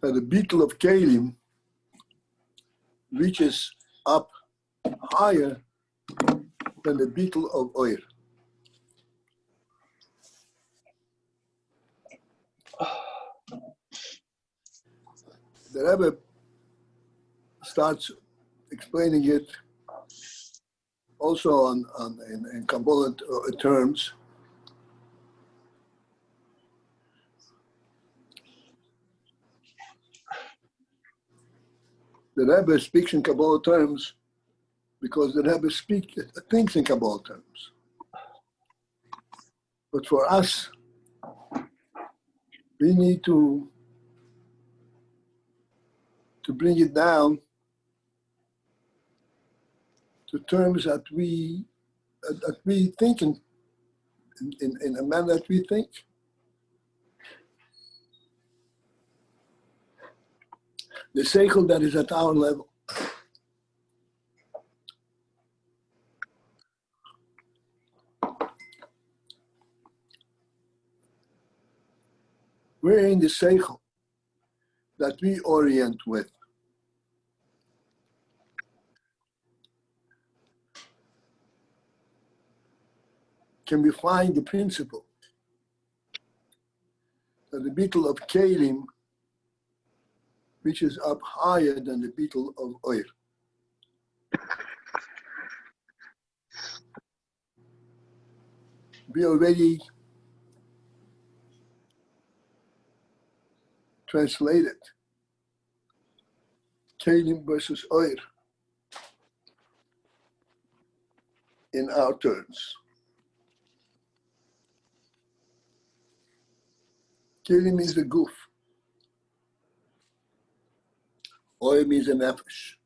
that the beetle of Kalim reaches up higher than the beetle of Oir. The Rebbe starts explaining it also in Kabbalah terms. The Rebbe speaks in Kabbalah terms because the Rebbe thinks in Kabbalah terms. But for us, we need to bring it down to terms that we think in a manner that we think. The seichel that is at our level. We're in the seichel that we orient with. Can we find the principle that the beetle of Kalim reaches up higher than the beetle of Oir? We already translated Kalim versus Oir in our terms. Kalim means the goof. Oir means the nefesh.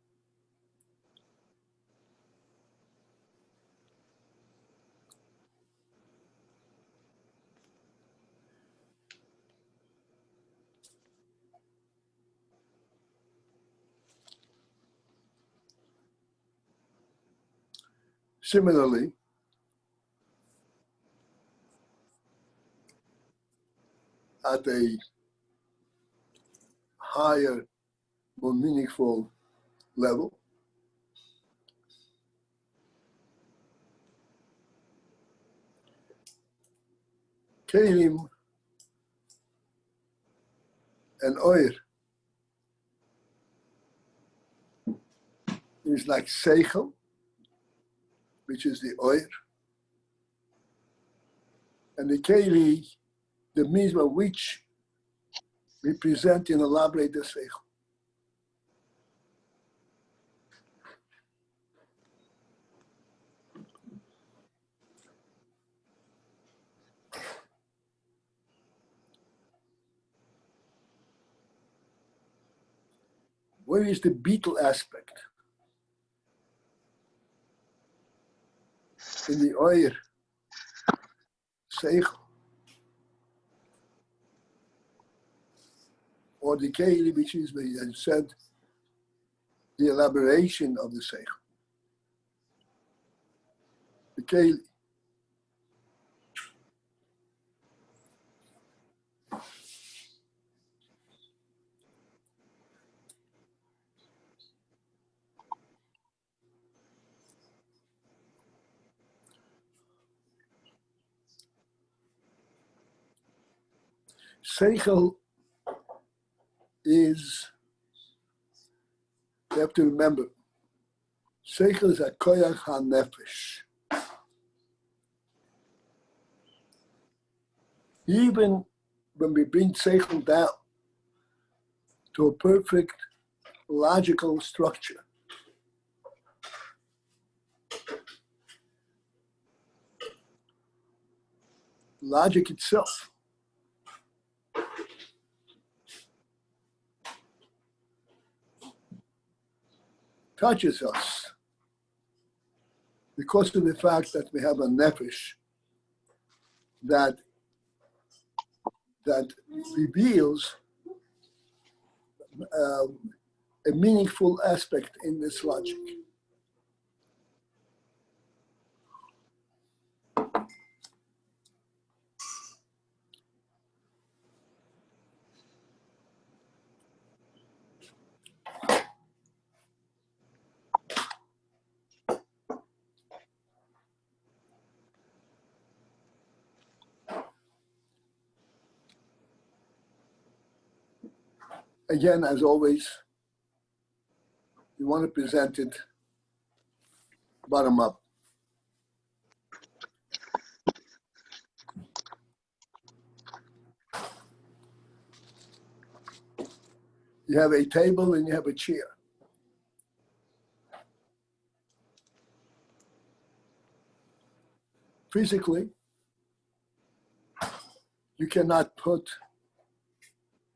Similarly, at a higher, more meaningful level, Kalim and Oir is like seichel, which is the Oir, and the Keli, the mizma which we present and elaborate the seichel. Where is the beetle aspect? In the Oir seichel, or the Keli, which is, as I said, the elaboration of the seichel. The Keli. Seichel is, you have to remember, Seichel is a koyach ha-nefesh. Even when we bring Seichel down to a perfect logical structure, logic itself touches us because of the fact that we have a nefesh that reveals a meaningful aspect in this logic. Again, as always, you want to present it bottom up. You have a table and you have a chair. Physically, you cannot put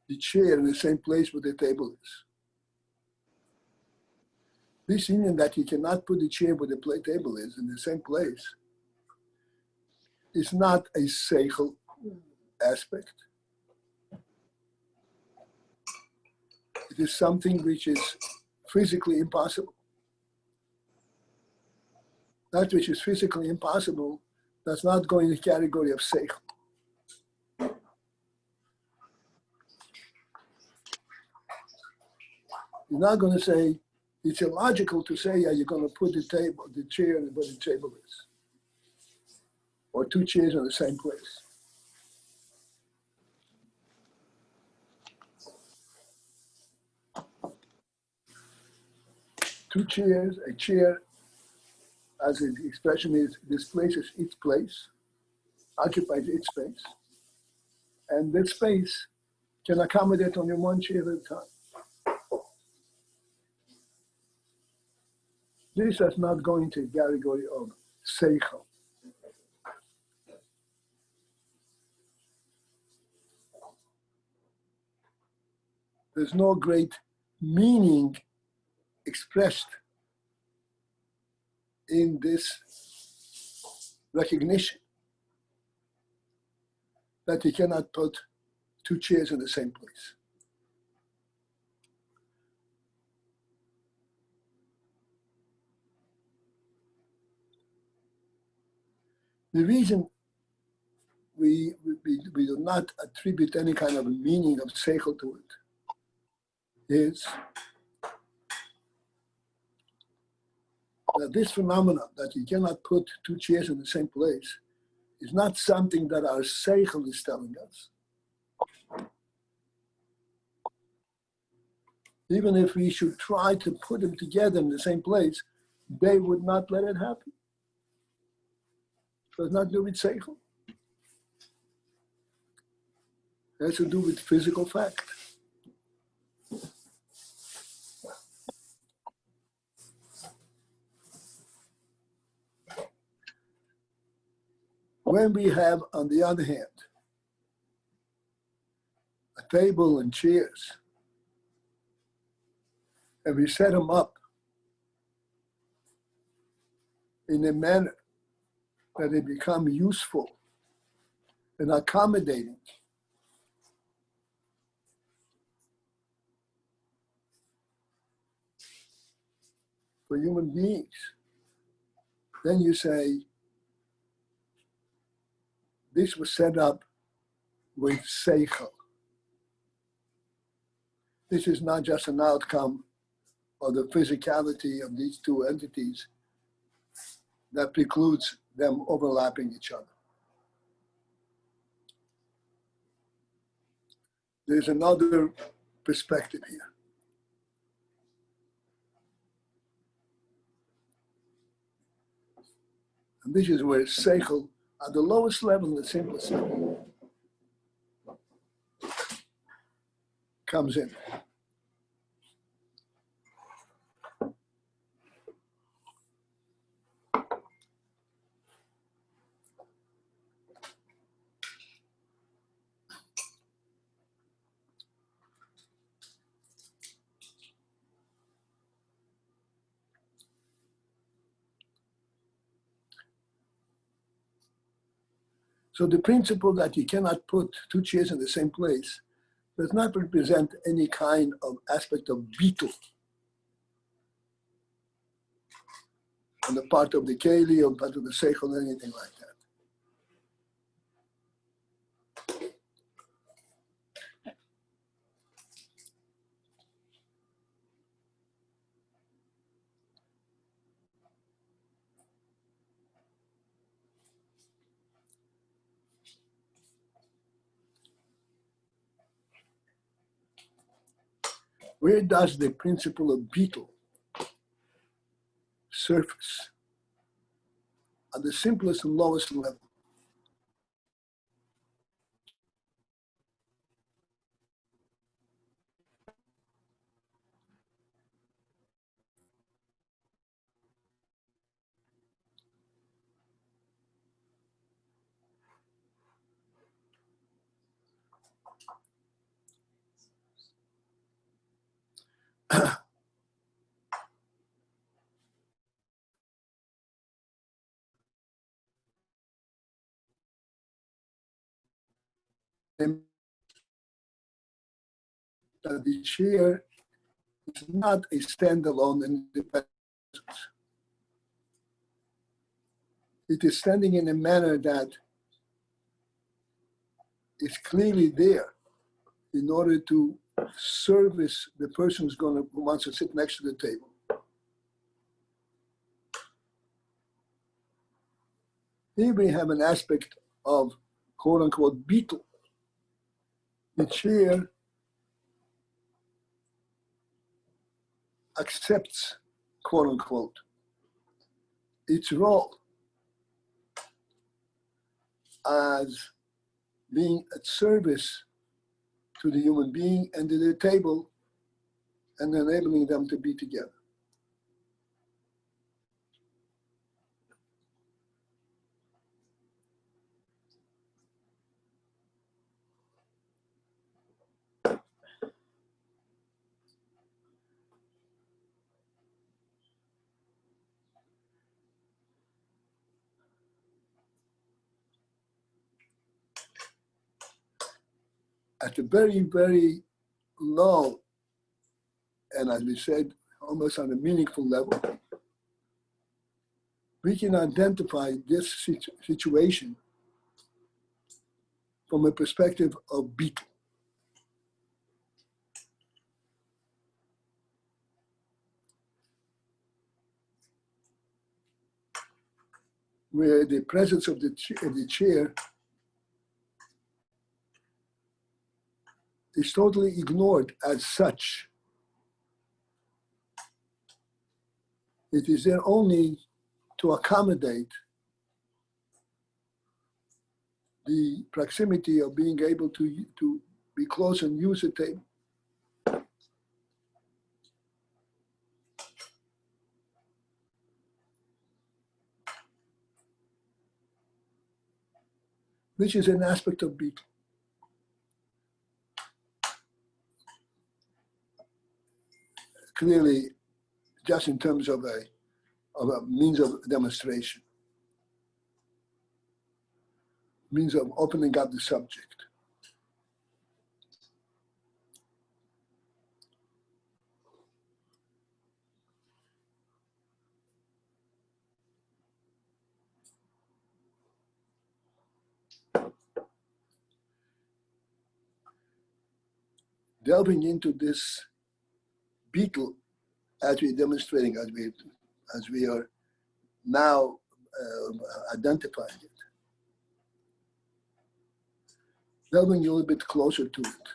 the chair in the same place where the table is. This union that you cannot put the chair where the table is in the same place is not a seichel aspect. It is something which is physically impossible. That which is physically impossible does not go in the category of seichel. You're not going to say, it's illogical to say, you're going to put the chair where the table is. Or two chairs in the same place. Two chairs, a chair, as the expression is, displaces its place, occupies its space. And that space can accommodate only one chair at a time. This is not going to the category of seichel. There's no great meaning expressed in this recognition that you cannot put two chairs in the same place. The reason we do not attribute any kind of meaning of seichel to it is that this phenomenon that you cannot put two chairs in the same place is not something that our seichel is telling us. Even if we should try to put them together in the same place, they would not let it happen. It does not do with seichel. It has to do with physical fact. When we have, on the other hand, a table and chairs, and we set them up in a manner that they become useful and accommodating for human beings, then you say, this was set up with seichel. This is not just an outcome of the physicality of these two entities that precludes them overlapping each other. There's another perspective here. And this is where seichel, at the lowest level, the simplest level, comes in. So the principle that you cannot put two chairs in the same place does not represent any kind of aspect of beetle on the part of the keli or part of the seichel or anything like that. Where does the principle of beetle surface? At the simplest and lowest level. That the chair is not a standalone independent. It is standing in a manner that is clearly there in order to service the person who wants to sit next to the table. Here we have an aspect of quote unquote beetle. The chair accepts, quote unquote, its role as being at service to the human being and to the table and enabling them to be together. At a very, very low, and as we said, almost on a meaningful level, we can identify this situation from a perspective of beetle. Where the presence of the chair is totally ignored as such. It is there only to accommodate the proximity of being able to be close and use the table. Which is an aspect of beetle. Clearly, just in terms of a means of demonstration, means of opening up the subject. Delving into this beetle as we're demonstrating, as we are now identifying it, delving a little bit closer to it.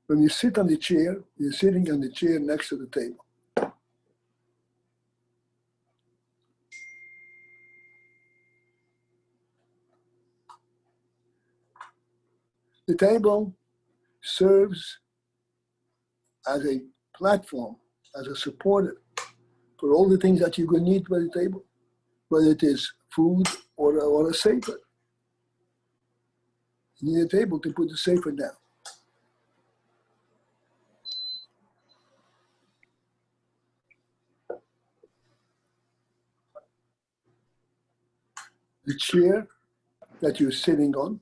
When you sit on the chair, you're sitting on the chair next to the table. The table serves as a platform, as a support for all the things that you can eat by the table, whether it is food or a safer. You need a table to put the safer down. The chair that you're sitting on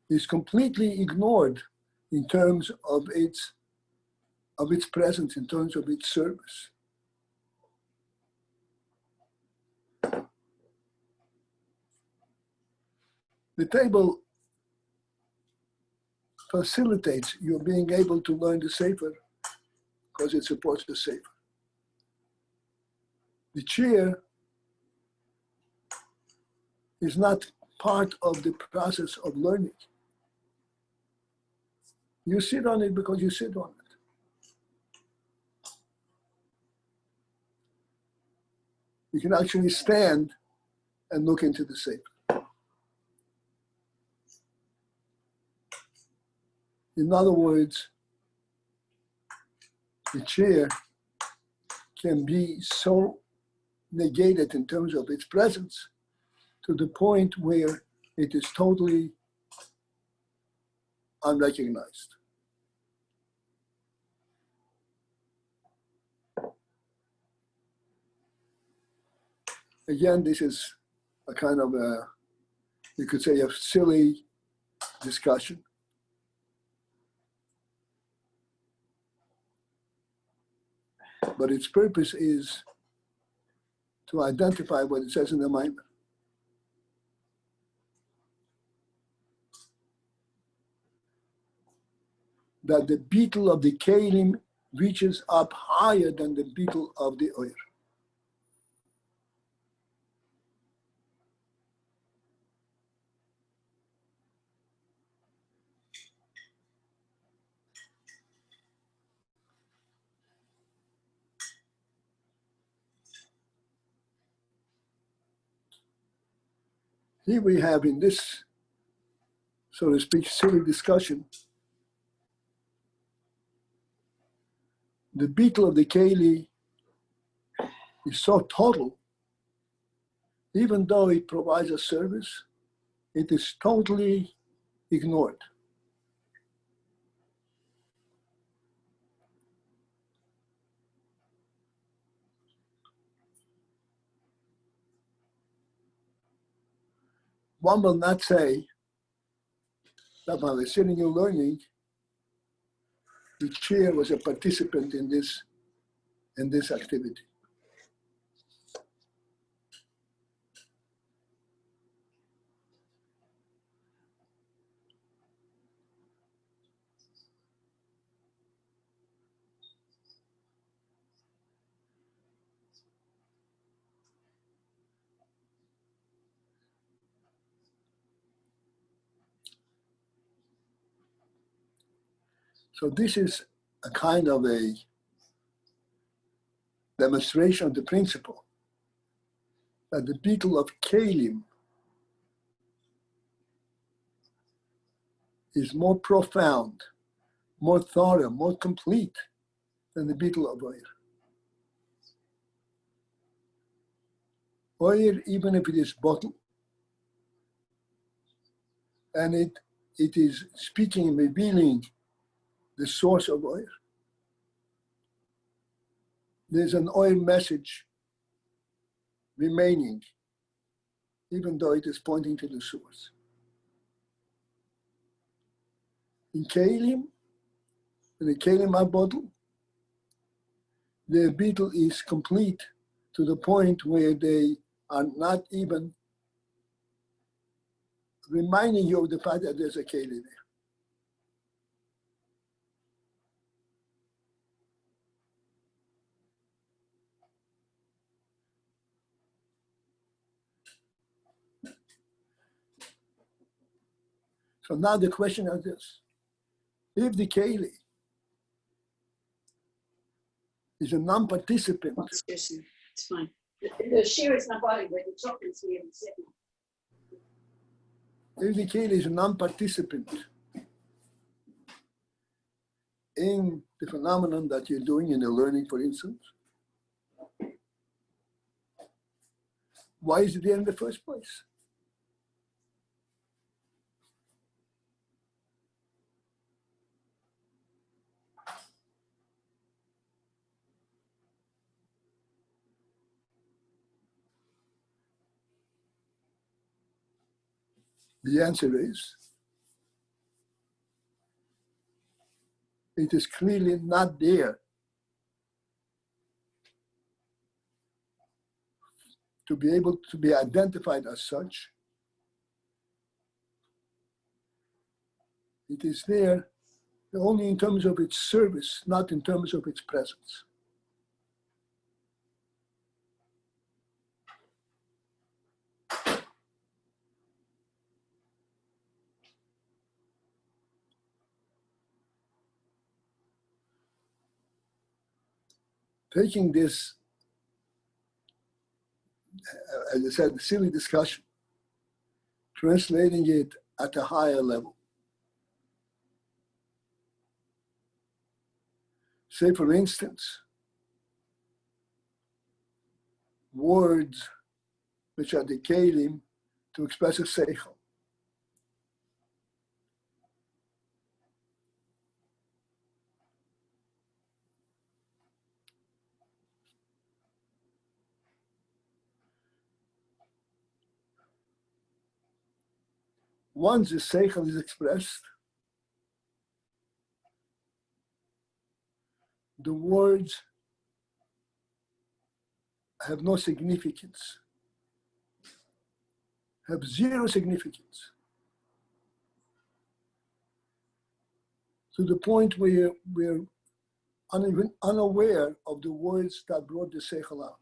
is completely ignored in terms of its presence, in terms of its service. The table facilitates your being able to learn the sefer because it supports the sefer. The chair is not part of the process of learning. You sit on it because you sit on it. You can actually stand and look into the sefer. In other words, the chair can be so negated in terms of its presence to the point where it is totally unrecognized. Again, this is a kind of a, you could say, a silly discussion. But its purpose is to identify what it says in the Maimon. That the beetle of the Kalim reaches up higher than the beetle of the Oyer. Here we have in this, so to speak, silly discussion, the beetle of the Kali is so total, even though it provides a service, it is totally ignored. One will not say that while we're sitting and learning, the chair was a participant in this activity. So this is a kind of a demonstration of the principle that the beetle of Kalim is more profound, more thorough, more complete than the beetle of Oyer. Oyer, even if it is bottle, and it is speaking and revealing the source of Oyer, there's an Oyer message remaining, even though it is pointing to the source. In Kalim, in the Kalim bottle, the beetle is complete to the point where they are not even reminding you of the fact that there's a Kalim there. So now the question is this: if the Keli is a non-participant, it's fine. The shear is not body, but the chocolate is here in the second. if the Keli is a non-participant in the phenomenon that you're doing in the learning, for instance, why is it there in the first place? The answer is, it is clearly not there to be able to be identified as such. It is there only in terms of its service, not in terms of its presence. Taking this, as I said, silly discussion, translating it at a higher level. Say, for instance, words which are the kelim to express a seichel. Once the seichel is expressed, the words have no significance, have zero significance, to the point where we're even unaware of the words that brought the seichel out.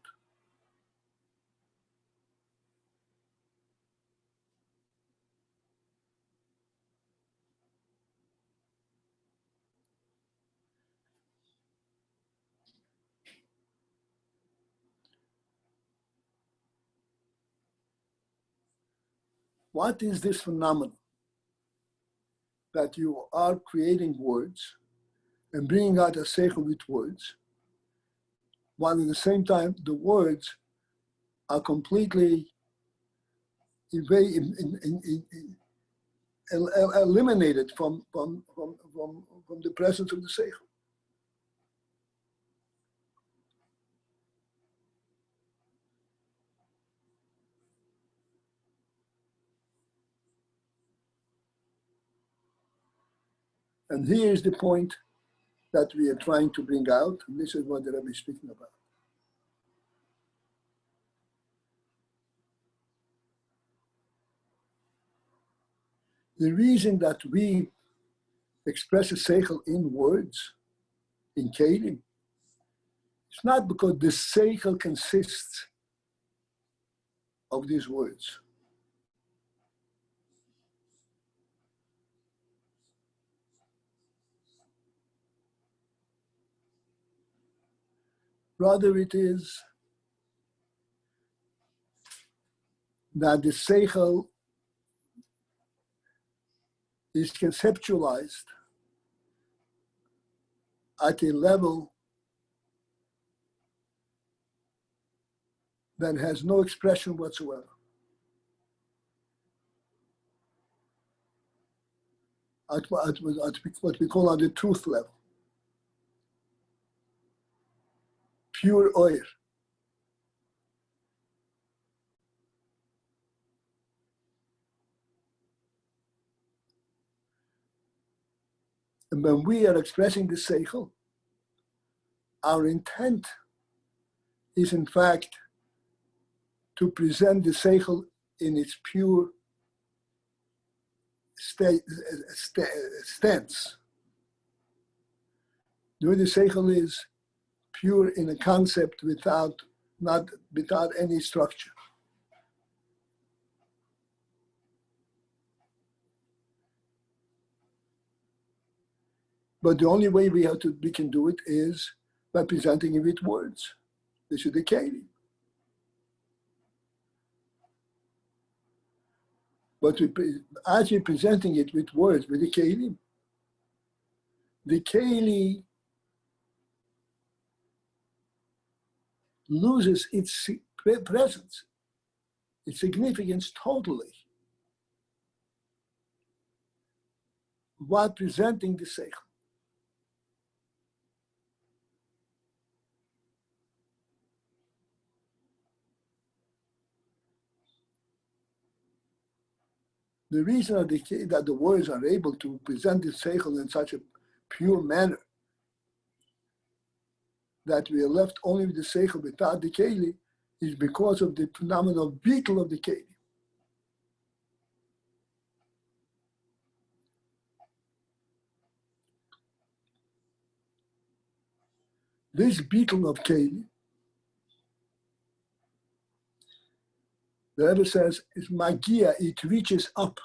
What is this phenomenon that you are creating words and bringing out a seichel with words, while at the same time the words are completely eliminated from the presence of the seichel? And here is the point that we are trying to bring out, and this is what the Rebbe is speaking about. The reason that we express a seichel in words, in kelim, it's not because the seichel consists of these words. Rather, it is that the seichel is conceptualized at a level that has no expression whatsoever. At what we call at the truth level. Pure oil. And when we are expressing the seichel, our intent is in fact to present the seichel in its pure stance. The way the seichel is pure in a concept without any structure. But the only way we can do it is by presenting it with words. This is the kelim. But as we're presenting it with words, with the kelim loses its presence, its significance totally, while presenting the seichel. The reason that the words are able to present the seichel in such a pure manner that we are left only with the seichel without the kelim is because of the phenomenal beetle of the kelim. This beetle of Keli, the Rebbe says, is magia, it reaches up.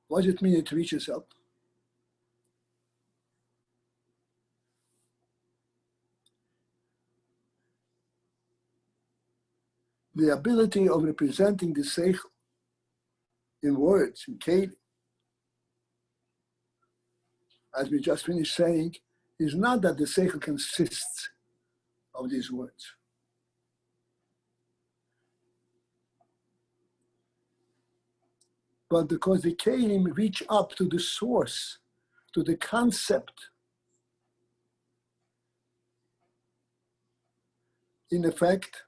What does it mean it reaches up? The ability of representing the seichel in words, in Keli, as we just finished saying, is not that the seichel consists of these words. But because the Kelim reach up to the source, to the concept, in effect,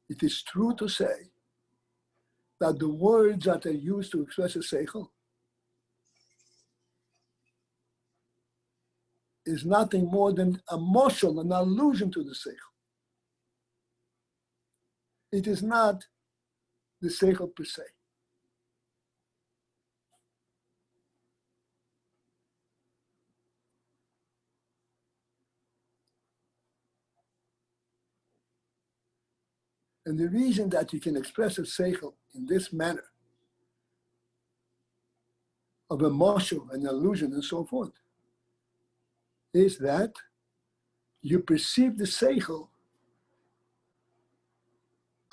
it is true to say that the words that are used to express a seichel is nothing more than a moshel, an allusion to the seichel. It is not the seichel per se. And the reason that you can express a seichel in this manner, of a moshel, an allusion, and so forth, is that you perceive the seichel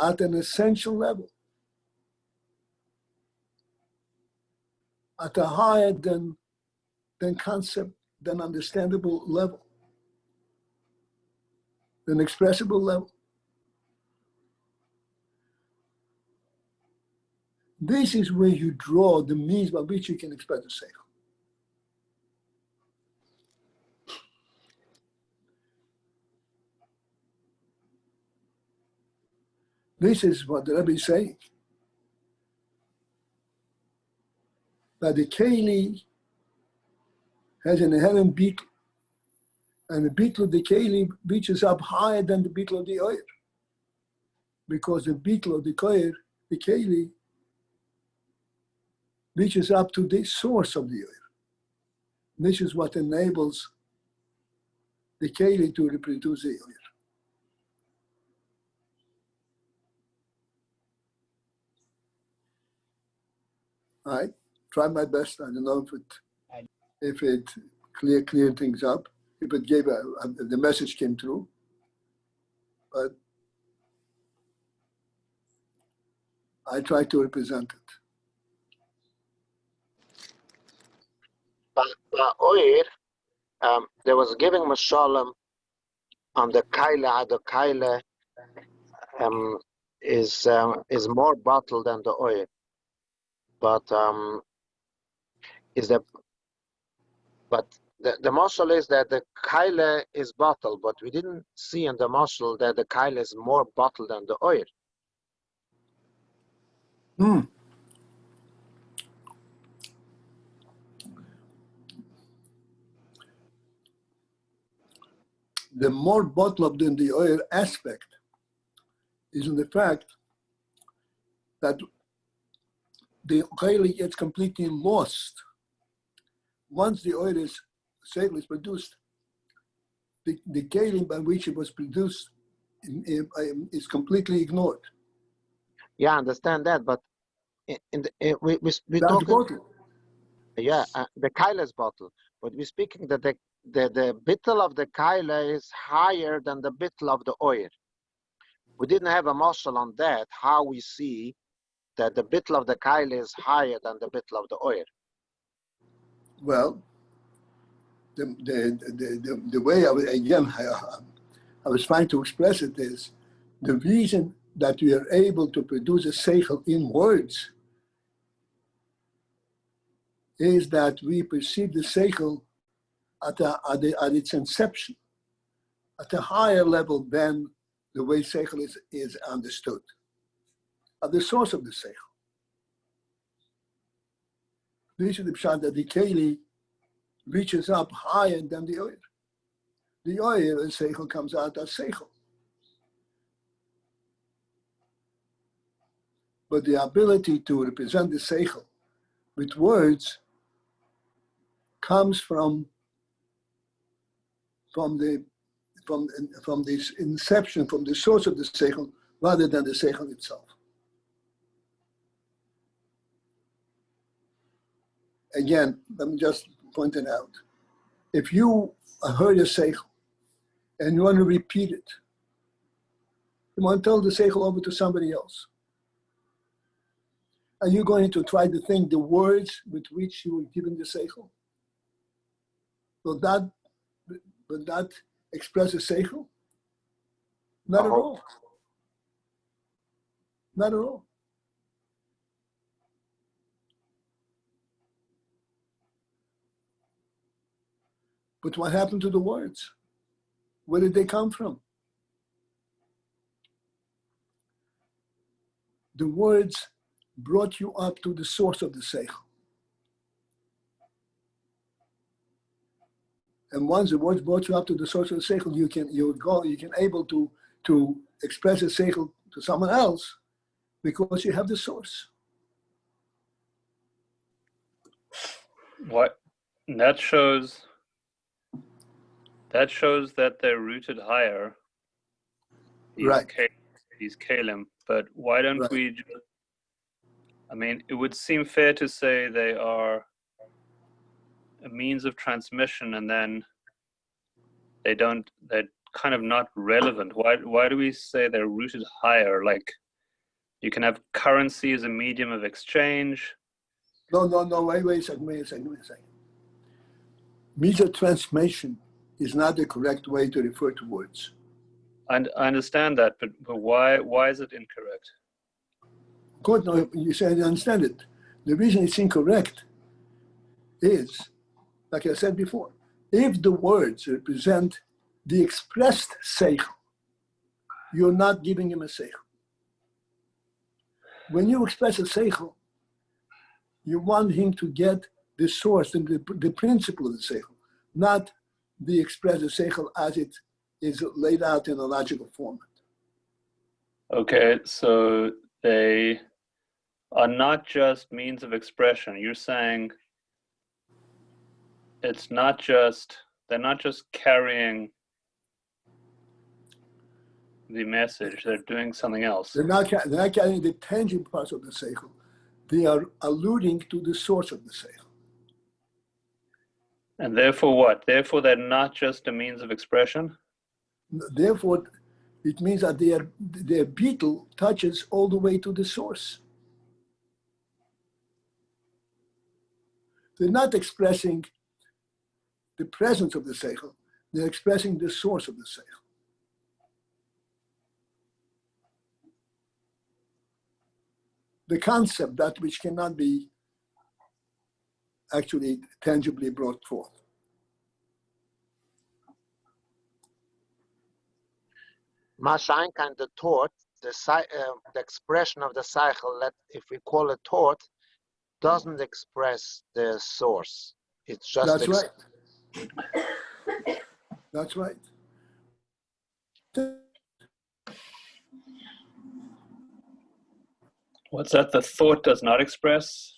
at an essential level, at a higher than concept, than understandable level, than expressible level. This is where you draw the means by which you can express the seichel. This is what the Rebbe is saying, that the Keli has an inherent beetle, and the beetle of the Keli reaches up higher than the beetle of the oyer, because the beetle of the Keli, reaches up to the source of the oyer. This is what enables the Keli to reproduce the oyer. I tried my best. I don't know if it cleared things up, if it gave the message came through, but I tried to represent it. But Oir, there was giving Mashalom on the Kaila. The Kaila is more bottled than the oil, but the muscle is that the Kaila is bottled, but we didn't see in the muscle that the Kaila is more bottled than the oil. The more bottled than the oil aspect is in the fact that the oil gets completely lost. Once the oil is produced, the kalim by which it was produced is completely ignored. Yeah, I understand that, but we That's talking. bottle. Yeah, the Kaila is bottled, but we're speaking that the bittel of the Kaila is higher than the bittel of the oil. We didn't have a muscle on that, how we see that the bittel of the Kaila is higher than the bittel of the oil. Well, the way I was trying to express it is the reason that we are able to produce a seichel in words is that we perceive the seichel at its inception, at a higher level than the way seichel is understood, at the source of the seichel. This is the pshat that the keli reaches up higher than the oil. The oil and seichel comes out as seichel. But the ability to represent the seichel with words comes from from this inception, from the source of the seichel, rather than the seichel itself. Again, let me just point it out. If you heard a seichel and you want to repeat it, you want to tell the seichel over to somebody else, are you going to try to think the words with which you were given the seichel? Will that express a seichel? Not at all. Not at all. But what happened to the words? Where did they come from? The words brought you up to the source of the seichel. And once the words brought you up to the source of the seichel, you can able to express a seichel to someone else because you have the source. What? That shows that they're rooted higher. Right. These kalim. But why don't we just, I mean, it would seem fair to say they are a means of transmission, and then they're kind of not relevant. Why do we say they're rooted higher? Like, you can have currency as a medium of exchange. No, wait a second. Means of transmission is not the correct way to refer to words. I understand that, but why is it incorrect? Good, no, you said I understand it. The reason it's incorrect is, like I said before, if the words represent the expressed seichel, you're not giving him a seichel. When you express a seichel, you want him to get the source and the principle of the seichel, not the expressed seichel as it is laid out in a logical format. Okay, so they are not just means of expression. You're saying they're not just carrying the message, they're doing something else. They're not carrying the tangible parts of the seichel. They are alluding to the source of the seichel. And therefore what? Therefore they're not just a means of expression? Therefore, it means that their beetle touches all the way to the source. They're not expressing the presence of the seichel. They're expressing the source of the seichel. The concept, that which cannot be actually tangibly brought forth. Mashain kind of thought, the expression of the cycle, if we call it thought, doesn't express the source. It's just That's right. That's right. What's that? The thought does not express?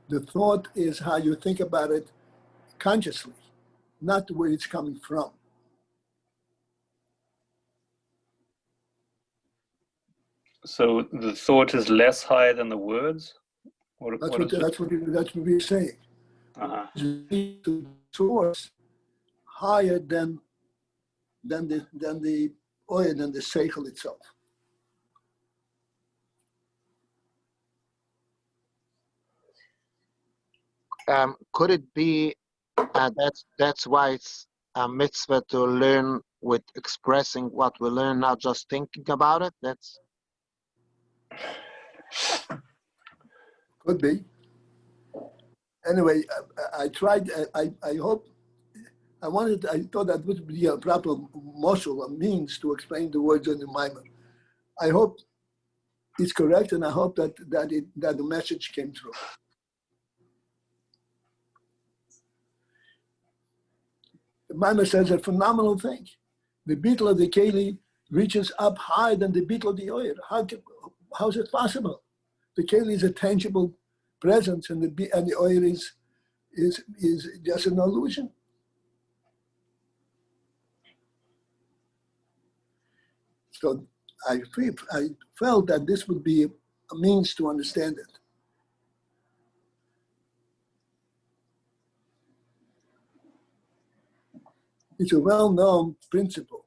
The thought is how you think about it consciously, not where it's coming from. So the thought is less high than the words? That's what we're saying. Uh-huh. The source higher than the oil, than the seichel itself. Could it be that's why it's a mitzvah to learn with expressing what we learn, not just thinking about it? That's Could be. Anyway, I tried. I hope. I thought that would be a proper moshul, a means to explain the words in the Maimer. I hope it's correct, and I hope that the message came through. The Maimer says a phenomenal thing. The beetle of the keli reaches up higher than the beetle of the oil. How is it possible? The keli is a tangible presence, and the oil is just an illusion. So I felt that this would be a means to understand it. It's a well-known principle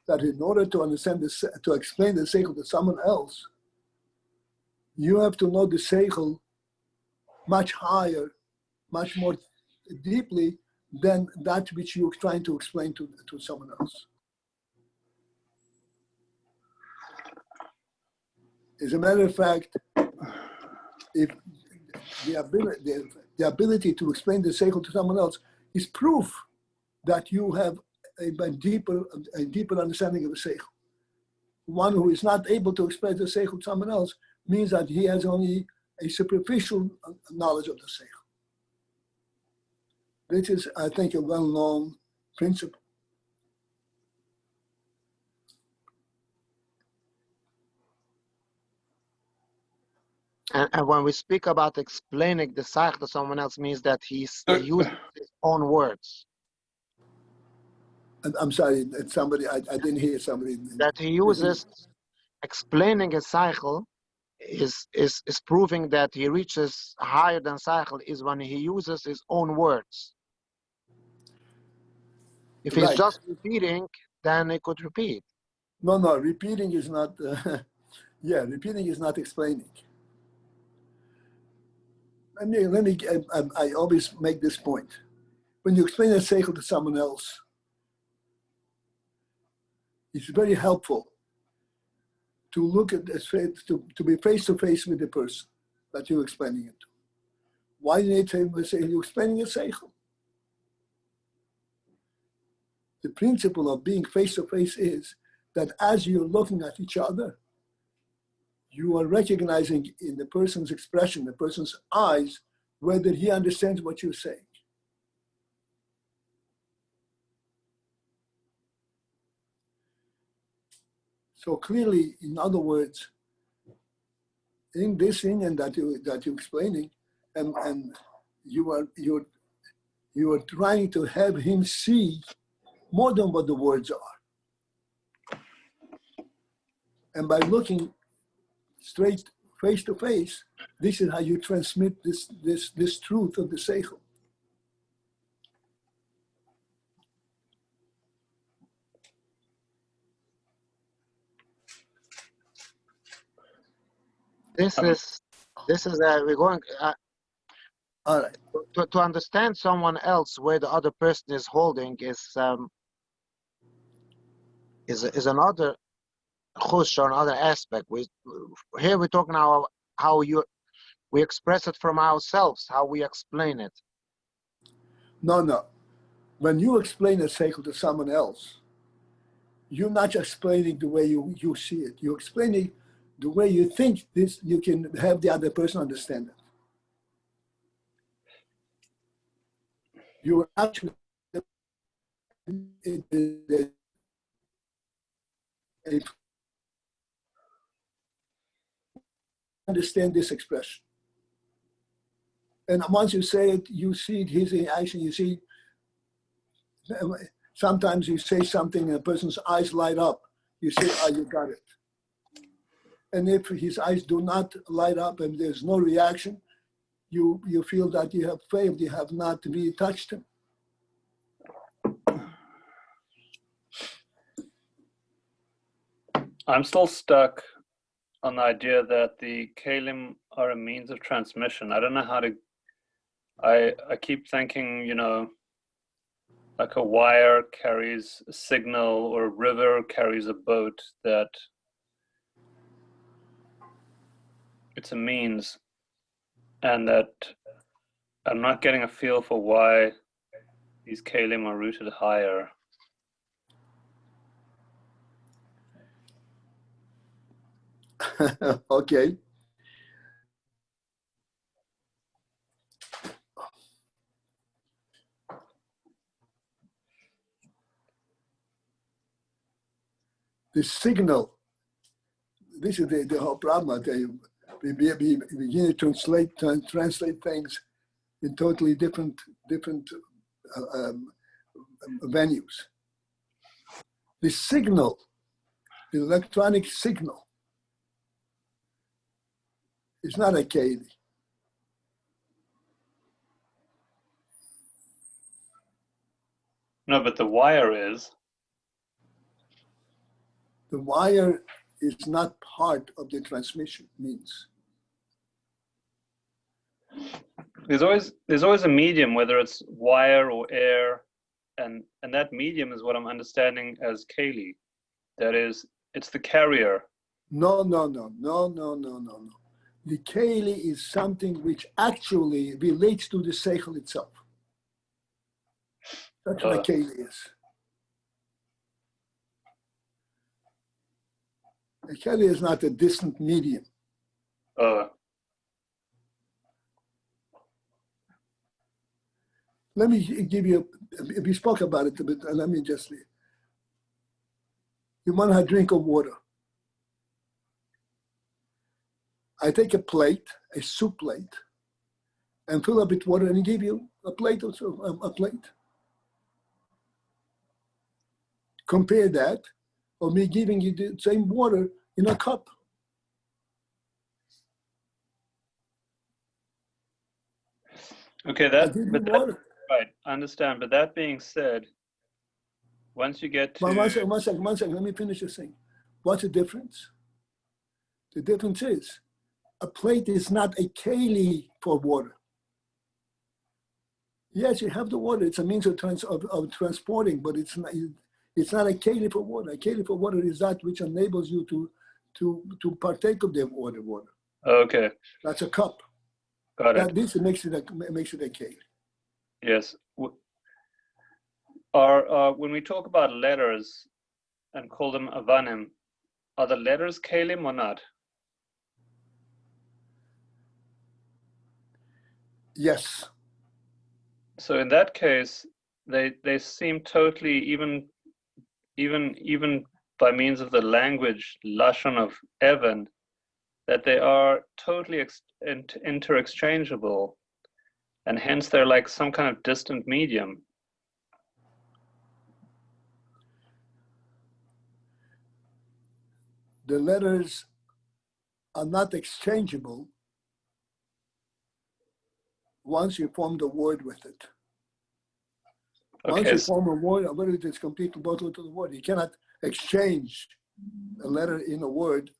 that in order to understand this, to explain the seichel to someone else, you have to know the seichel much higher, much more deeply than that which you're trying to explain to someone else. As a matter of fact, if the ability to explain the seichel to someone else is proof that you have a deeper understanding of the seichel. One who is not able to explain the seichel to someone else means that he has only a superficial knowledge of the seichel. This is, I think, a well-known principle. And when we speak about explaining the seichel to someone else, means that he uses his own words. I'm sorry, somebody, I didn't hear somebody. That he uses, explaining a seichel is proving that he reaches higher than seichel is when he uses his own words. If he's just repeating, then he could repeat. No, repeating is not, repeating is not explaining. I always make this point. When you explain a seichel to someone else, it's very helpful to look at this, to be face to face with the person that you're explaining it to. Why do you need to say you're explaining a seichel? The principle of being face to face is that as you're looking at each other, you are recognizing in the person's expression, the person's eyes, whether he understands what you're saying. So clearly, in other words, in this Indian that you're explaining, and you're trying to have him see more than what the words are. And by looking straight face to face, this is how you transmit this truth of the seichel. This is we're going. All right. To understand someone else where the other person is holding is another chush or another aspect. Here we're talking about how we express it from ourselves, how we explain it. No. When you explain a seichel to someone else, you're not just explaining the way you see it. You're explaining the way you think this. You can have the other person understand it. You're actually understand this expression. And once you say it, you see it, his action, you see, sometimes you say something and a person's eyes light up. You say, oh, you got it. And if his eyes do not light up and there's no reaction, you feel that you have failed, you have not really touched him. I'm still stuck on the idea that the kalim are a means of transmission. I don't know how to, I keep thinking, like a wire carries a signal or a river carries a boat, that it's a means, and that I'm not getting a feel for why these kalim are rooted higher. Okay. The signal, this is the whole problem. I tell you, we begin to translate things in totally different venues. The signal The electronic signal is not a keli. No, but the wire is. The wire is not part of the transmission means. There's always a medium, whether it's wire or air, and that medium is what I'm understanding as keli. That is, it's the carrier. No. The keli is something which actually relates to the seichel itself. That's what a keli is. A keli is not a distant medium. Let me give you, we spoke about it a bit, let me just, you want a drink of water. I take a plate, a soup plate, and fill up with water and give you a plate or so, a plate. Compare that, or me giving you the same water in a cup. Okay, right, I understand. But that being said, once you get to... One second, let me finish this thing. What's the difference? The difference is, a plate is not a keli for water. Yes, you have the water, it's a means of transporting, but it's not a keli for water. A keli for water is that which enables you to partake of the water. Okay. That's a cup. Got it. This makes it a keli. Yes. When we talk about letters and call them avanim, are the letters kelim or not? Yes. So in that case, they seem totally, even by means of the language lashon of Evan, that they are totally interexchangeable, and hence they're like some kind of distant medium. The letters are not exchangeable once you form the word with it. Once you form a word it's completely bottled to the word. You cannot exchange a letter in a word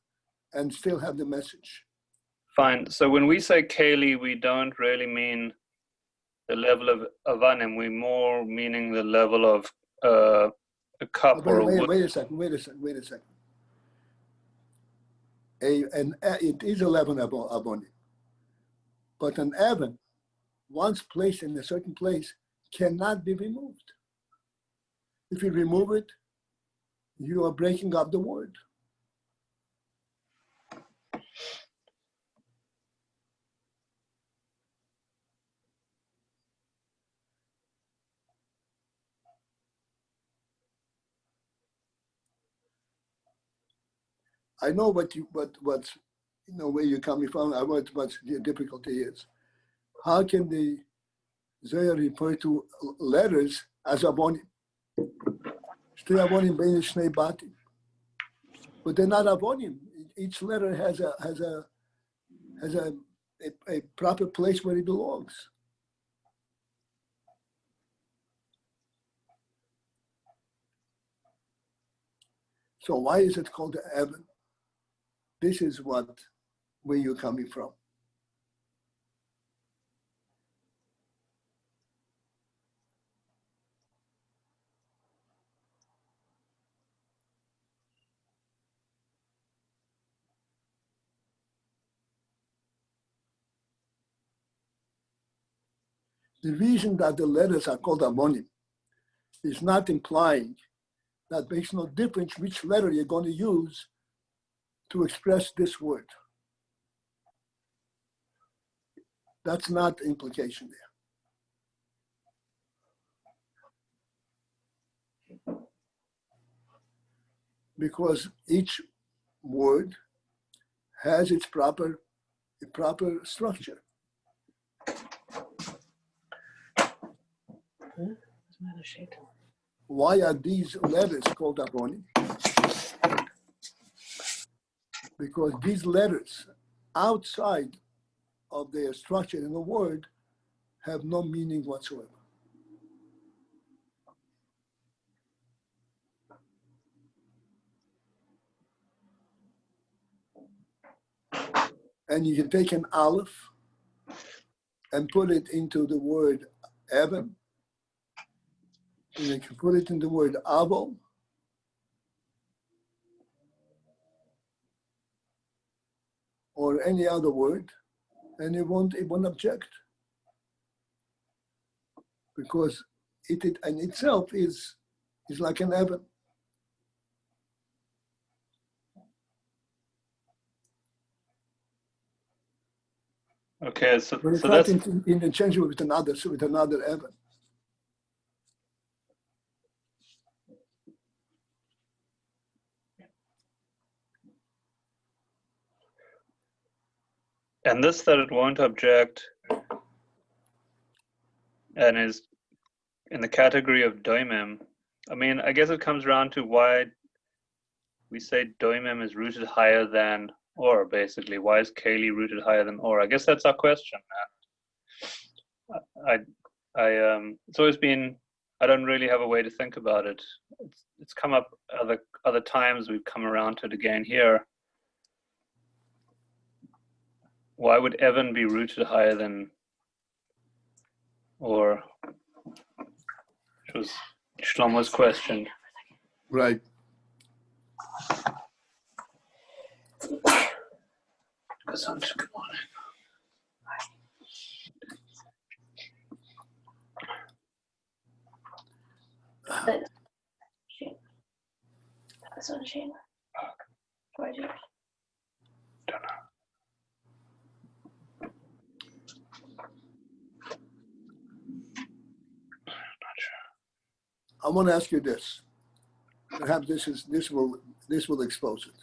and still have the message. Fine. So when we say keli, we don't really mean the level of avanim. We more meaning the level of a cup or a wood. Wait a second. It is 11 abonim, but an evan, once placed in a certain place, cannot be removed. If you remove it, you are breaking up the word. I know what's where you're coming from. I know what the difficulty is. How can the Zohar refer to letters as abonim? Shte abonim bein shnei batim, but they're not abonim. Each letter has a proper place where it belongs. So why is it called the Evan? This is where you're coming from. The reason that the letters are called abonim is not implying that makes no difference which letter you're going to use to express this word. That's not the implication there. Because each word has its proper structure. Why are these letters called abonim? because these letters outside of their structure in the word have no meaning whatsoever. And you can take an aleph and put it into the word Evan, and you can put it in the word Avo, or any other word, and it won't object, because it in itself is like an Evan. Okay, so But it's so not that's interchangeable with another Evan. and this that it won't object and is in the category of doimim. I mean, I guess it comes around to why we say doimim is rooted higher than or. Basically, why is Kali rooted higher than or? I guess that's our question. It's always been, I don't really have a way to think about it. It's come up other times. We've come around to it again here. Why would Evan be rooted higher than or? Which was Shlomo's question. Right. Good morning. I want to ask you this. Perhaps this will expose it.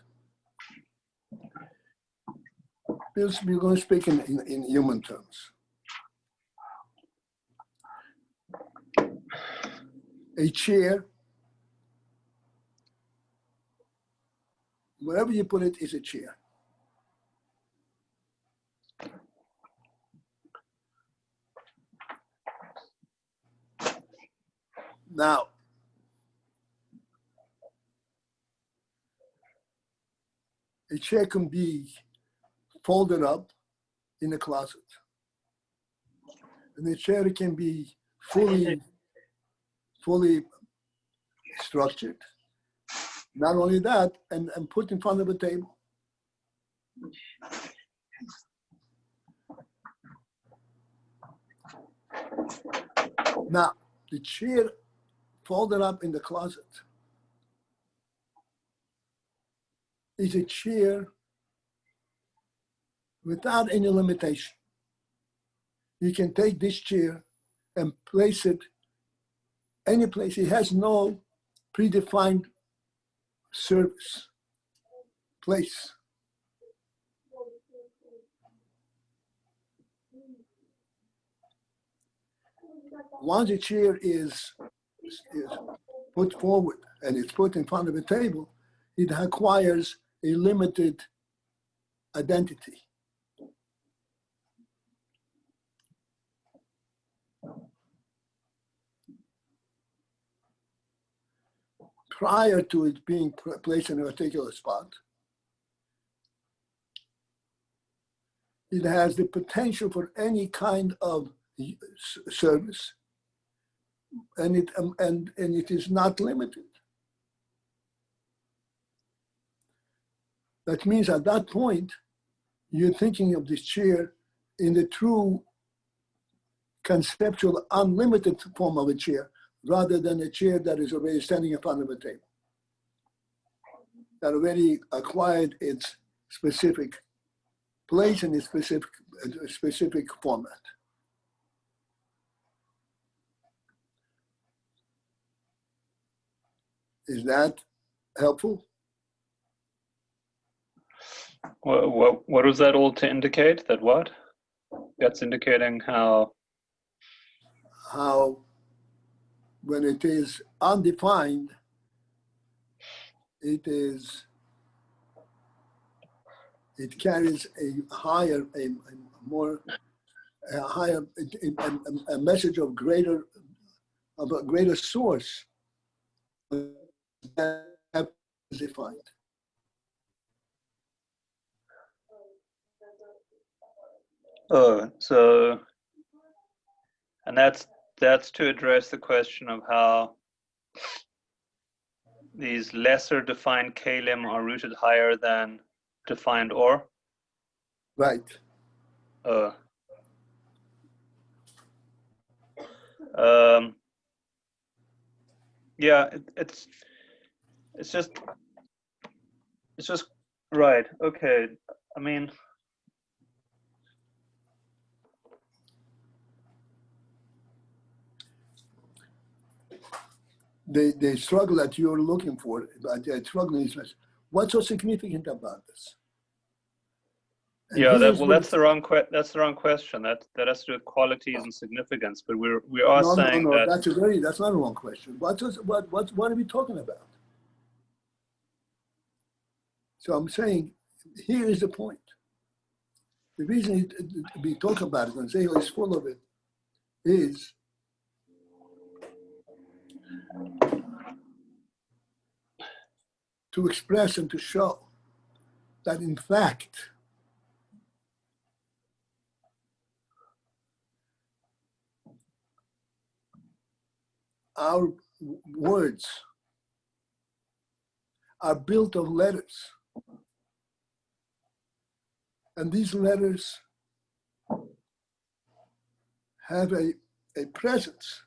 We're going to speak in human terms. A chair, wherever you put it, is a chair. Now, a chair can be folded up in a closet. And the chair can be fully structured. Not only that, and put in front of a table. Now, the chair folded up in the closet is a chair without any limitation. You can take this chair and place it any place. It has no predefined service, place. Once a chair is put forward and it's put in front of a table, it acquires a limited identity. Prior to it being placed in a particular spot, it has the potential for any kind of service, and it is not limited. That means at that point, you're thinking of this chair in the true conceptual unlimited form of a chair, rather than a chair that is already standing in front of a table, that already acquired its specific place and its specific format. Is that helpful? What was that all to indicate? That what? That's indicating how when it is undefined, it is it carries a higher, a higher, a message of a greater source that is defined. Oh, so, and that's to address the question of how these lesser defined kalim are rooted higher than defined or? Right. Yeah, it's just right. Okay. I mean, the struggle that you're looking for, the struggle is what's so significant about this? And yeah, here's what that's the wrong question. That has to do with qualities and significance. But we are no, saying no, that that's not a wrong question. What are we talking about? So I'm saying, here is the point. The reason we talk about it and say is full of it is to express and to show that in fact our words are built of letters. And these letters have a presence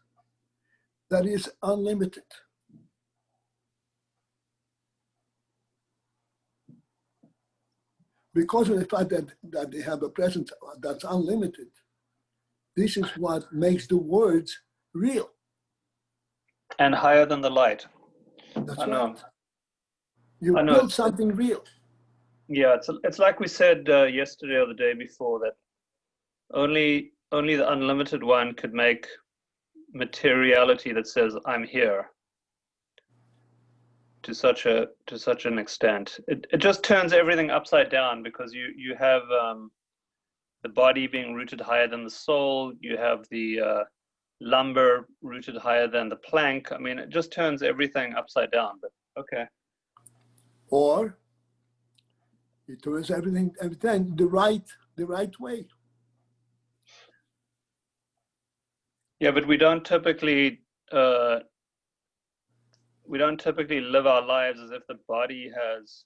that is unlimited. Because of the fact that they have a presence that's unlimited, this is what makes the words real. and higher than the light. That's I know. right. You I know. build something real. Yeah, it's like we said yesterday or the day before that only the unlimited one could make materiality that says I'm here to such an extent. It just turns everything upside down because you have the body being rooted higher than the soul. You have the lumber rooted higher than the plank. I mean, it just turns everything upside down. But okay. Or it turns everything the right way. Yeah, but we don't typically live our lives as if the body has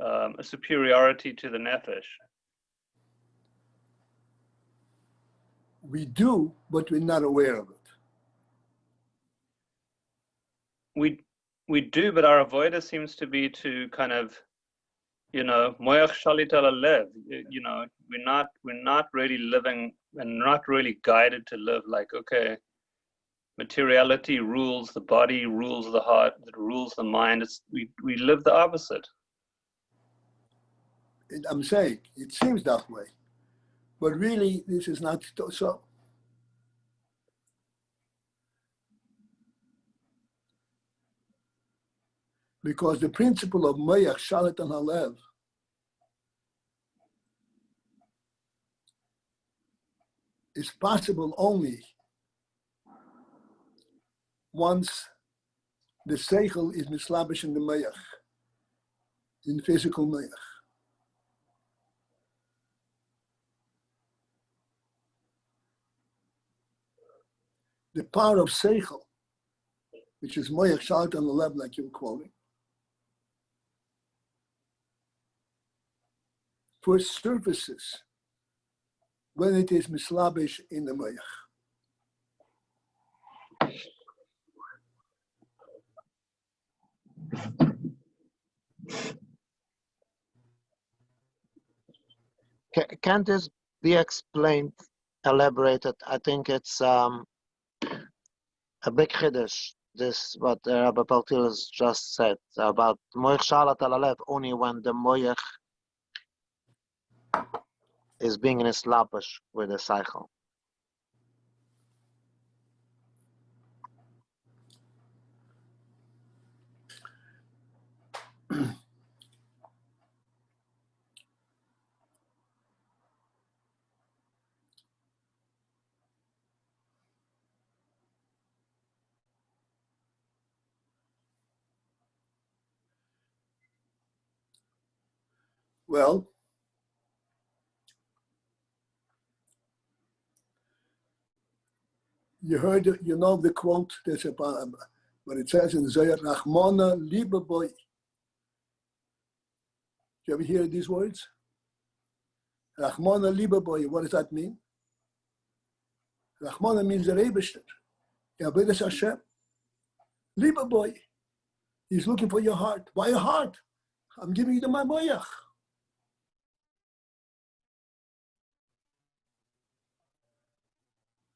a superiority to the nefesh. We do, but we're not aware of it. We do, but our avodah seems to be to kind of, moyach shalit al lev. We're not really living and not really guided to live like, okay, materiality rules the body, rules the heart, it rules the mind. We live the opposite. I'm saying it seems that way, but really this is not so. Because the principle of Mayach, Shalit, and Halev is possible only once the Seichel is mislabish in the Mayach, in physical Mayach. The power of Seichel, which is Mayach, Shalit, and Halev, like you're quoting, first surfaces when it is mislabish in the Mayach. Can this be explained, elaborated? I think it's a big chiddush. This what Rebbe Paltiel has just said about moich shalat al alev, only when the moich is being established with a cycle. Well, you heard, you know the quote that's about, but it says in Zohar, Rachmana liba boy. Do you ever hear these words? Rachmana liba boy. What does that mean? Rachmana means the Rebbe. Yavodas Hashem. Liba boy. He's looking for your heart. Why your heart? I'm giving you the Mamoyach.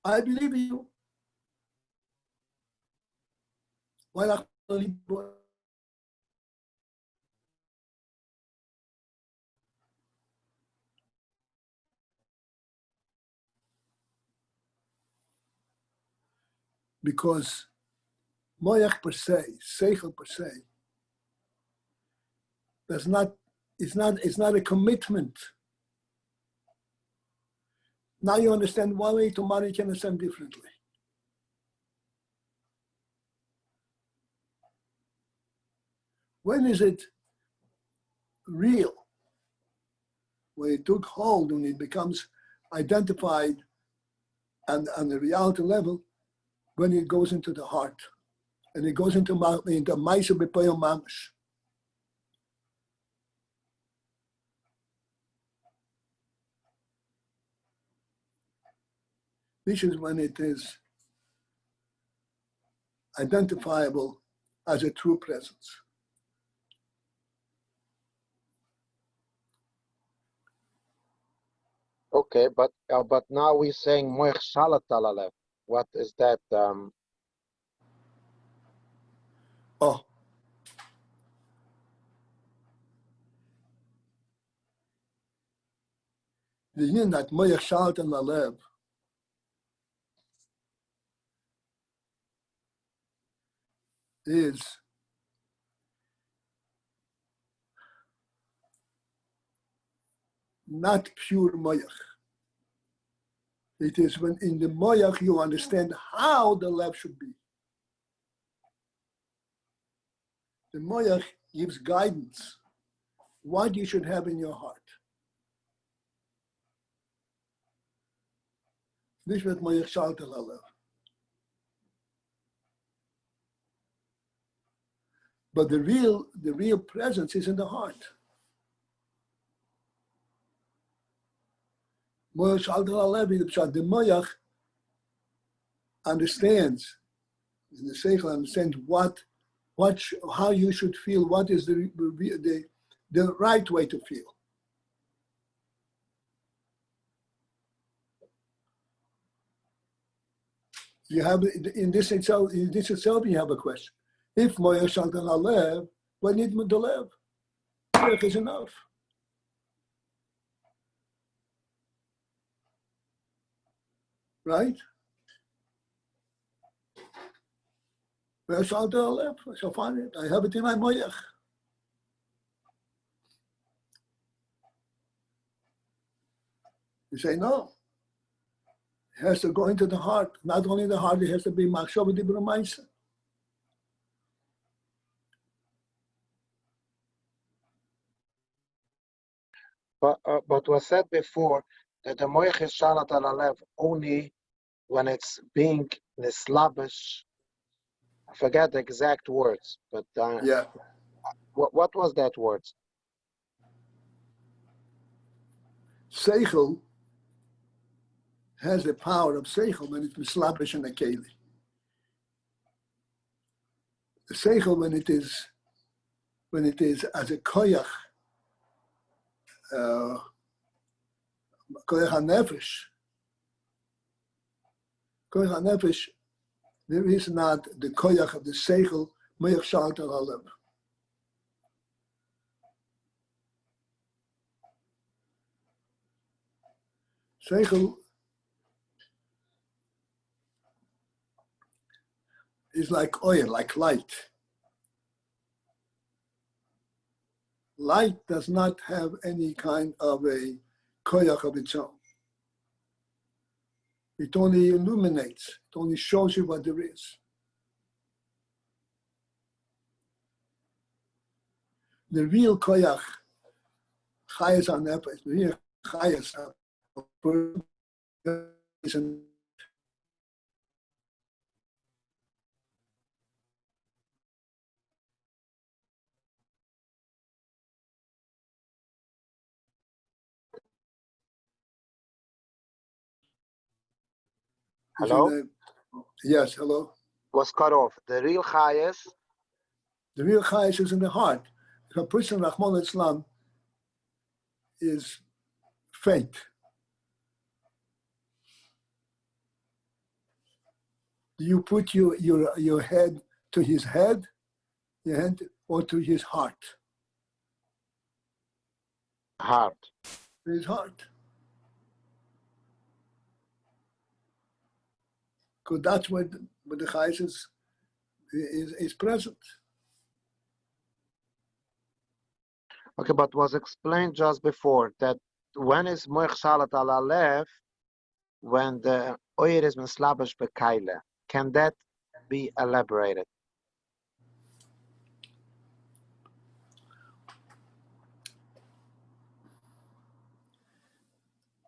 I believe in you. Why Rachmana liba boy? Because Moyach per se, Seichel per se, it's not a commitment. Now you understand one way, tomorrow you can understand differently. When is it real? When it took hold, when it becomes identified and on the reality level, when it goes into the heart. And it goes into Maisa B'Poyel Mamash. This is when it is identifiable as a true presence. Okay, but now we're saying Moich Shalat Alalev. What is that? Oh. The yin that Moich Shalat Alalev is not pure Moich. It is when in the Moich you understand how the lev should be. The Moich gives guidance, what you should have in your heart. This is what Moich Shalat Alalev. But the real presence is in the heart. Moich Shalat Alalev, the Moich understands, the Seichel understands how you should feel, what is the right way to feel. You have in this itself, you have a question. If Moich Shalat Alalev, what need the lev? Moich is enough. Right? Moich Shalat Alalev, I shall find it. I have it in my Moich. You say no. It has to go into the heart. Not only the heart, it has to be machshava dibur ma'aseh. But was said before that the Moich is Shalat Alalev only when it's being nislabish. I forget the exact words, but Yeah. What was that words? Seichel has the power of Seichel when it's mislabish in a keli. The Seichel when it is as a koyach, koyach hanefesh. Koyach hanefesh, there is not the koyach of the Seichel Moich Shalat Alalev. Seichel is like oil, like light. Light does not have any kind of a koyach of its own. It only illuminates, it only shows you what there is. The real koyach, chayas on that place. Here, chayas isn't. Hello? Yes, hello. Was cut off. The real chayas. The real chayas is in the heart. If a person, Rahman Islam, is faint, do you put your head to his head, your hand, or to his heart? Heart. To his heart. Because that's where the chayas is present. Okay, but was explained just before that when is moich shalat al alev, when the oyer is mislabish bekaila. Can that be elaborated?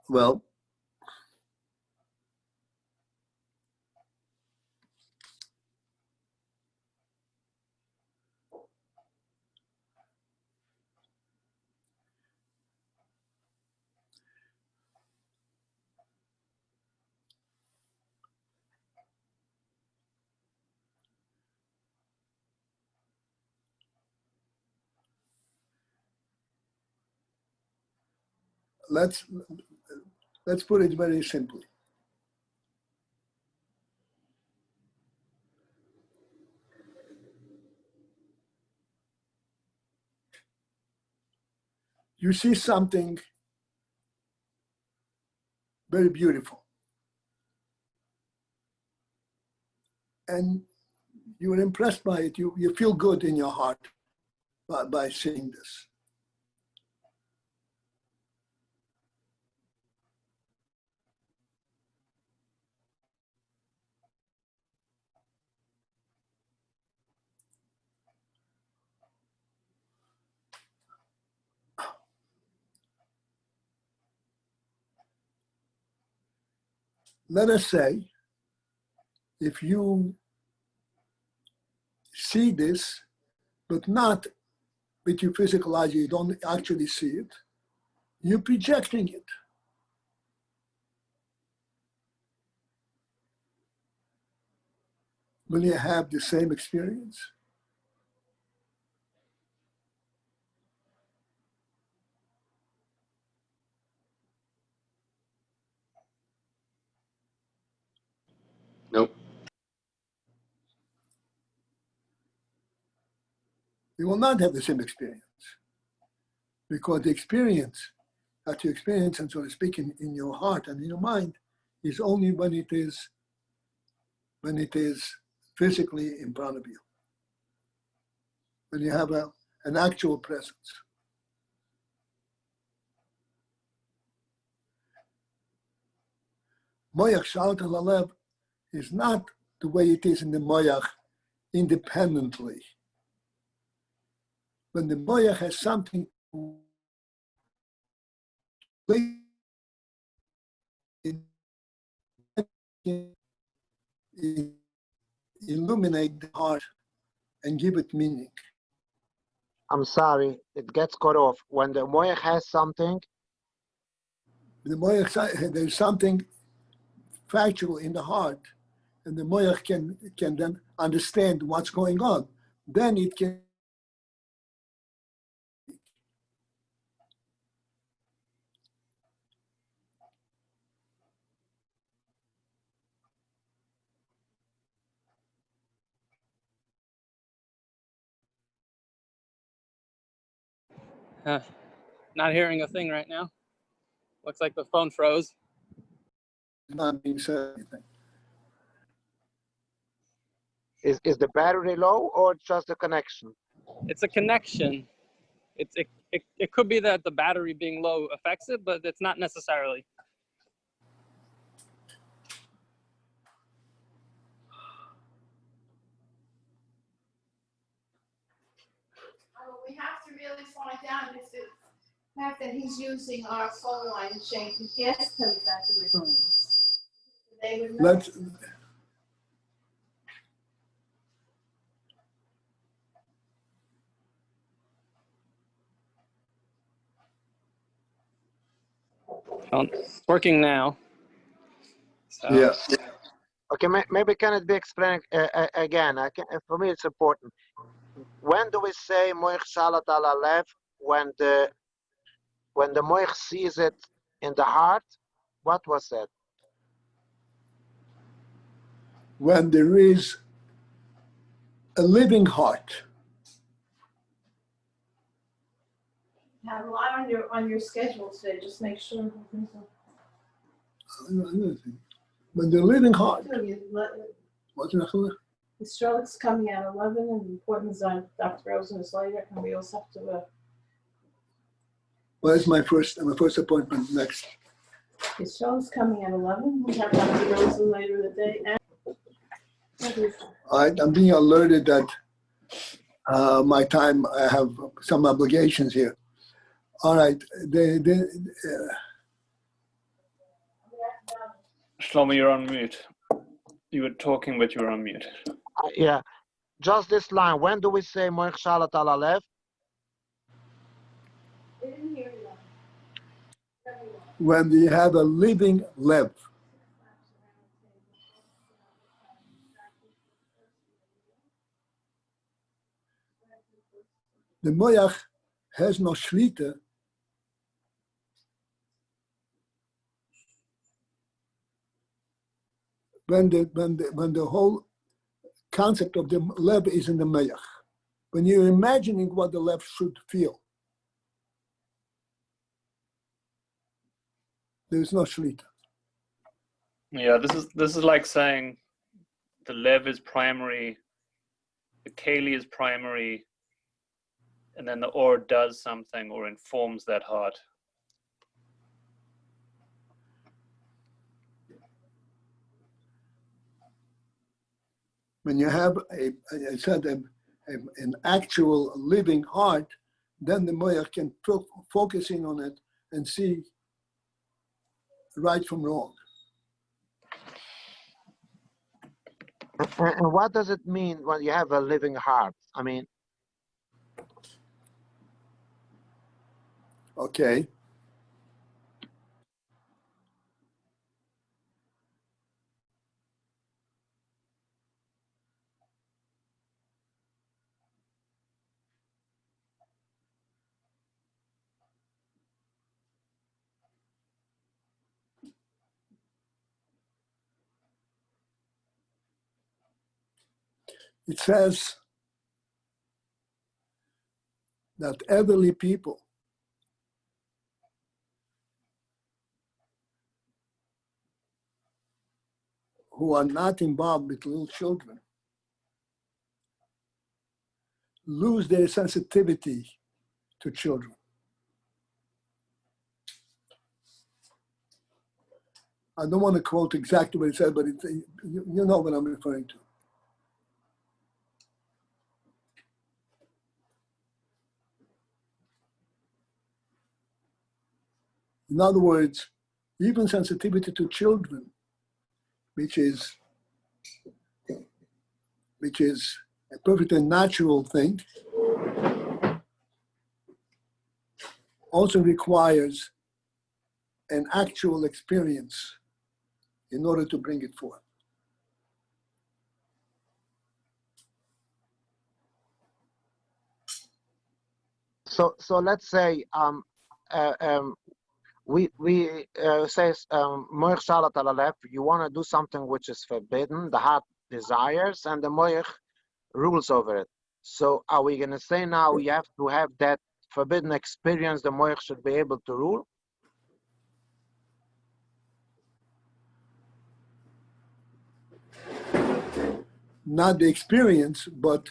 Well, let's put it very simply. You see something very beautiful, and you are impressed by it. You feel good in your heart by seeing this. Let us say, if you see this, but not with your physical eyes, you don't actually see it, you're projecting it. Will you have the same experience? Nope. You will not have the same experience, because the experience that you experience, and so to speak, in your heart and in your mind, is only when it is physically in front of you, when you have an actual presence. Moyach Shaut al Alev is not the way it is in the Moyach independently. When the Moyach has something to illuminate the heart and give it meaning. I'm sorry, it gets cut off. When the moich has something, The Moyach, there's something factual in the heart, and the Moyach can then understand what's going on. Then it can. Not hearing a thing right now. Looks like the phone froze. Not being said anything. is the battery low or just the connection? It's a connection. It could be that the battery being low affects it, but it's not necessarily. We have to really find out if the fact that he's using our phone line chain, if he asked him that to make they would know. Let's, Well, it's working now. So, yeah. Okay, maybe can it be explained again? For me, it's important. When do we say moich shalat al alev? When the moich sees it in the heart? What was that? When there is a living heart. Have a lot on your schedule today, just make sure. When the living heart. What's that? The stroke's coming at 11 and the appointment's on Dr. Rosen is later, and we also have to, Well, it's my first appointment next. the stroke's coming at 11, we have Dr. Rosen later in the day, and All right, I'm being alerted that my time, I have some obligations here. All right, Shlomo, you're on mute. You were talking, but you were on mute. Yeah, just this line. When do we say moich shalat al alev? they didn't hear you. when you have a living lev. The moyach has no shlita when the whole concept of the lev is in the moyach. When you're imagining what the lev should feel, there's no shlita. Yeah, this is like saying the lev is primary, the keli is primary, and then the or does something or informs that heart. When you have an actual living heart, then the moyach can focus in on it and see right from wrong. And what does it mean when you have a living heart? I mean, Okay. It says that elderly people who are not involved with little children lose their sensitivity to children. I don't want to quote exactly what it said, but you know what I'm referring to. In other words, even sensitivity to children, which is a perfectly natural thing, also requires an actual experience in order to bring it forth. so let's say we say moich shalat al alev. You want to do something which is forbidden. The heart desires, and the moich rules over it. So are we going to say now you have to have that forbidden experience? The moich should be able to rule. Not the experience, but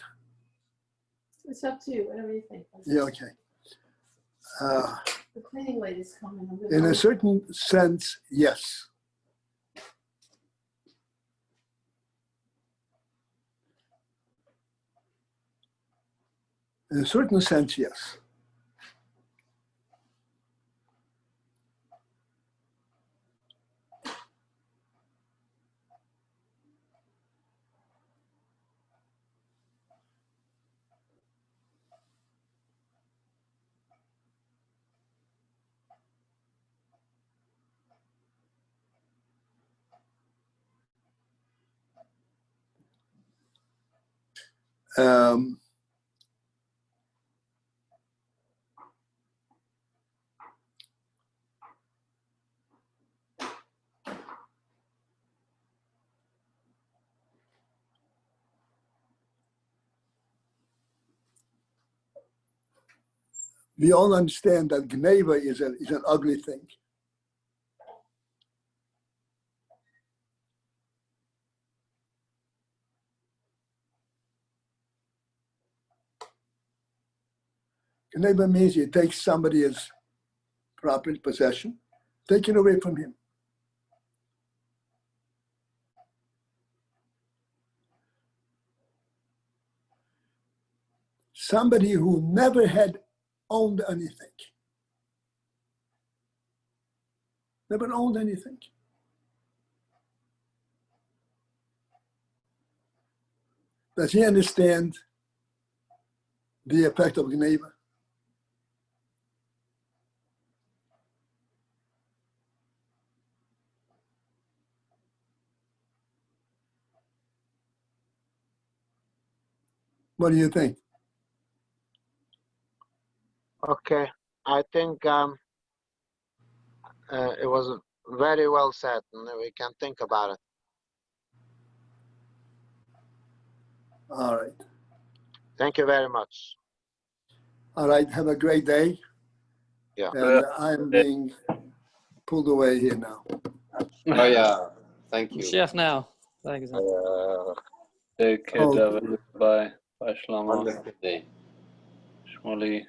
It's up to you, whatever you think. yeah, okay. The cleaning lady's coming. In a certain sense, yes. In a certain sense, yes. We all understand that gneva is an ugly thing. Gneva means you take somebody's property possession, take it away from him. Somebody who never had owned anything. Never owned anything. Does he understand the effect of gneva? What do you think? Okay, I think it was very well said, and we can think about it. All right. Thank you very much. All right. Have a great day. Yeah. And I'm being pulled away here now. Oh yeah, thank you. Chef now. Thank you. Take care, Oh. David. Bye. Bye, Shlomo. Wonderful day. Shmuley.